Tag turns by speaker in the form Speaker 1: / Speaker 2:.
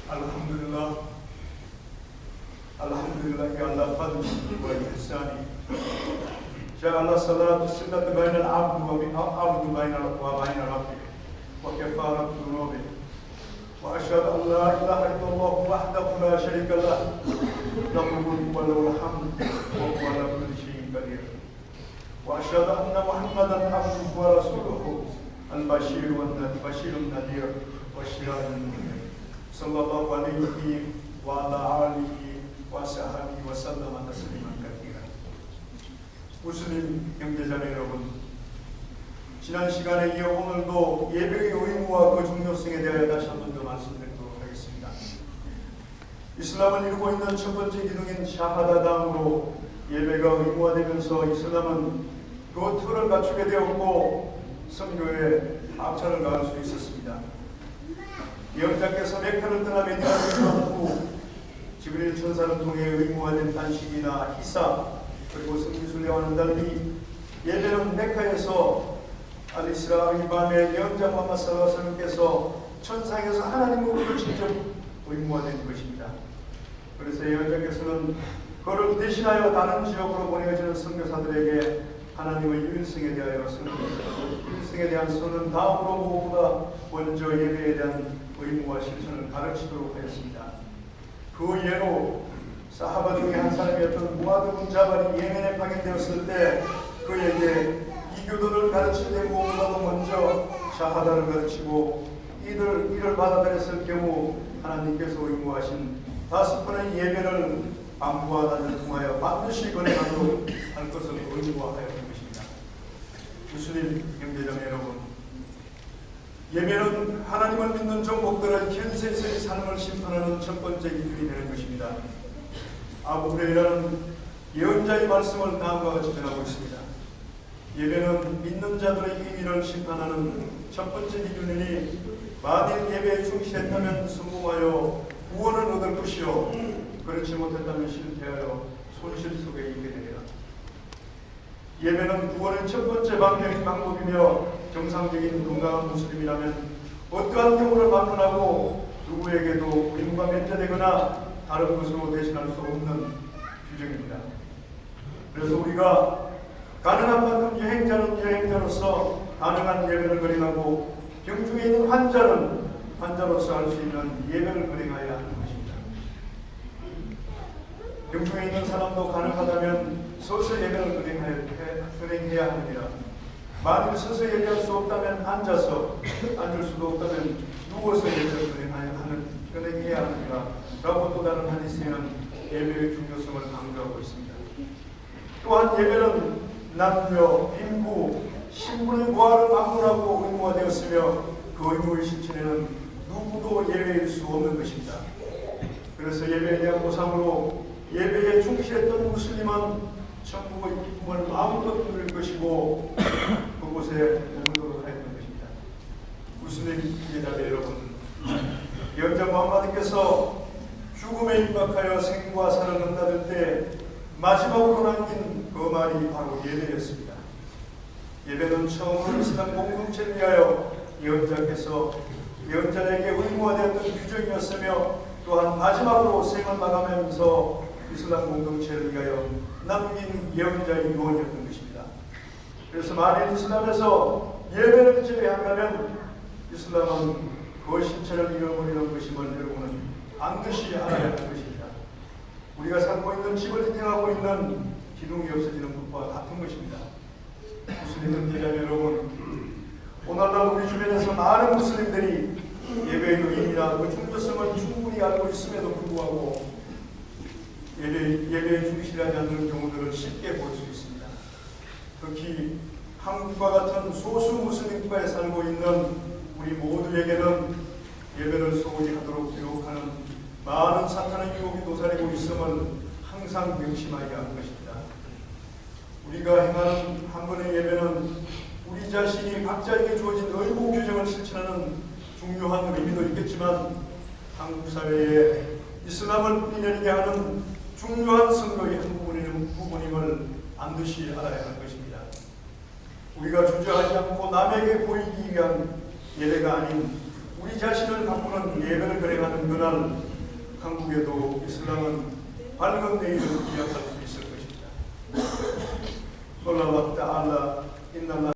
Speaker 1: Alhamdulillah, Alhamdulillah ala fadlihi wa ihsanihi. Ja'ala salatu sillati baina al-'abdi wa baina rabbih wa kafaratu dhunubihi. Wa ashhadu an la ilaha illallah wahdahu la sharika lah, lahul mulku wa lahul hamd wa huwa ala kulli shay'in qadir. Wa ashhadu anna Muhammadan abduhu wa rasuluhu al-bashir an-nadhir wa sirajul munir. Sallallahu alaihi wa ala alihi wa sahbihi wa sallama tasliman katsiran. 무슬림 형제자매 여러분, 지난 시간에 이어 오늘도 예배의 의무와 그 중요성에 대하여 다시 한 번 더 말씀드리도록 하겠습니다. 이슬람을 이루고 있는 첫 번째 기둥인 샤하다 다음으로 예배가 의무화되면서 이슬람은 그 틀을 갖추게 되었고 선교에 합천을 가할 수 있었습니다. 예언자께서 메카를 떠나 메디나를 떠난 후 지브릴 천사를 통해 의무화된 단식이나 희사 그리고 성기순례와는 달리 예배는 메카에서 알이스라의 밤에 예언자 무함마드 살랄라후 알라이히 와살람께서 천상에서 하나님으로부터 직접 의무화된 것입니다. 그래서 예언자께서는 그를 대신하여 다른 지역으로 보내어지는 선교사들에게 하나님의 유일성에 대하여 유일성에 대한 선언 다음으로 무엇보다 먼저 예배에 대한 의무와 실천을 가르치도록 하였습니다. 그 예로 사하바 중에 한 사람이었던 무아드 분 자발이 예멘에 파견되었을 때 그에게 이교도를 가르칠 때 무엇보다도 먼저 샤하다를 가르치고 이를 받아들였을 경우 하나님께서 의무하신 5번의 예배를 안부와 단을 통하여 반드시 건행하도록 할 것을 의무화하였던 것입니다. 무슬림 형제자매 여러분, 예배는 하나님을 믿는 종목들의 현세에서의 삶을 심판하는 첫 번째 기준이 되는 것입니다. 아부 후레이라는 예언자의 말씀을 다음과 같이 전하고 있습니다. 예배는 믿는 자들의 행위를 심판하는 첫 번째 기준이니 만일 예배에 충실했다면 성공하여 구원을 얻을 것이요 그렇지 못했다면 실패하여 손실 속에 있게 되리라. 예배는 구원의 첫 번째 방법이며 정상적인 건강한 무슬림이라면 어떠한 경우를 막론하고 누구에게도 의무가 면제되거나 다른 것으로 대신할 수 없는 규정입니다. 그래서 우리가 가능한 만큼 여행자로서 가능한 예배를 거행하고 병중에 있는 환자로서 할 수 있는 예배를 거행해야 하는 것입니다. 병중에 있는 사람도 가능하다면 서서 예배를 거행해야 합니다. 만일 서서 예배할 수 없다면 앉을 수도 없다면 누워서 예배를 거행해야 합니다. 라고 또 다른 하디스에는 예배의 중요성을 강조하고 있습니다. 또한 예배는 남녀, 빈부, 신분의 고하를 막론하고 의무화되었으며 그 의무의 실천에는 누구도 예외일 수 없는 것입니다. 그래서 예배에 대한 보상으로 예배에 충실했던 무슬림은 천국의 기쁨을 마음껏 누릴 것이고 그곳에 머물도록 하였던 것입니다. 무슬림 형제자매 여러분, 예언자 무함마드께서 죽음에 임박하여 생과 사를 넘나들 때 마지막으로 남긴 그 말이 바로 예배였습니다. 예배는 처음으로 이슬람 공동체를 위하여 예언자에게 의무화되었던 규정이었으며 또한 마지막으로 생을 마감하면서 이슬람 공동체를 위하여 남긴 예언자의 유언이었던 것입니다. 그래서 만일 이슬람에서 예배를 제외한다면 이슬람은 그 실체를 잃어버리는 것임을 여러분은 반드시 알아야 하는 것입니다. 우리가 살고 있는 집을 지탱하고 있는 기둥이 없어지는 것과 같은 것입니다. 무슬림 형제자매 여러분, 오늘날 우리 주변에서 많은 무슬림들이 예배의 의미나 그 중요성을 충분히 알고 있음에도 불구하고 예배에 충실하지 않는 경우들을 쉽게 볼 수 있습니다. 특히 한국과 같은 소수 무슬림 국가에 살고 있는 우리 모두에게는 예배를 소홀히 하도록 유혹하는 많은 사탄의 유혹이 도사리고 있음을 항상 명심해야 하는 것입니다. 우리가 행하는 한 번의 예배는 우리 자신이 각자에게 주어진 의무 규정을 실천하는 중요한 의미도 있겠지만 한국 사회에 이슬람을 뿌리내리게 하는 중요한 선거의 한 부분임을 반드시 알아야 하는 것입니다. 우리가 주저하지 않고 남에게 보이기 위한 예배가 아닌 우리 자신을 바꾸는 예배를 거행하는 그날 한국에도 이슬람은 밝은 내일을 기약할 수 있을 것입니다. 콜라와 따알라 인날라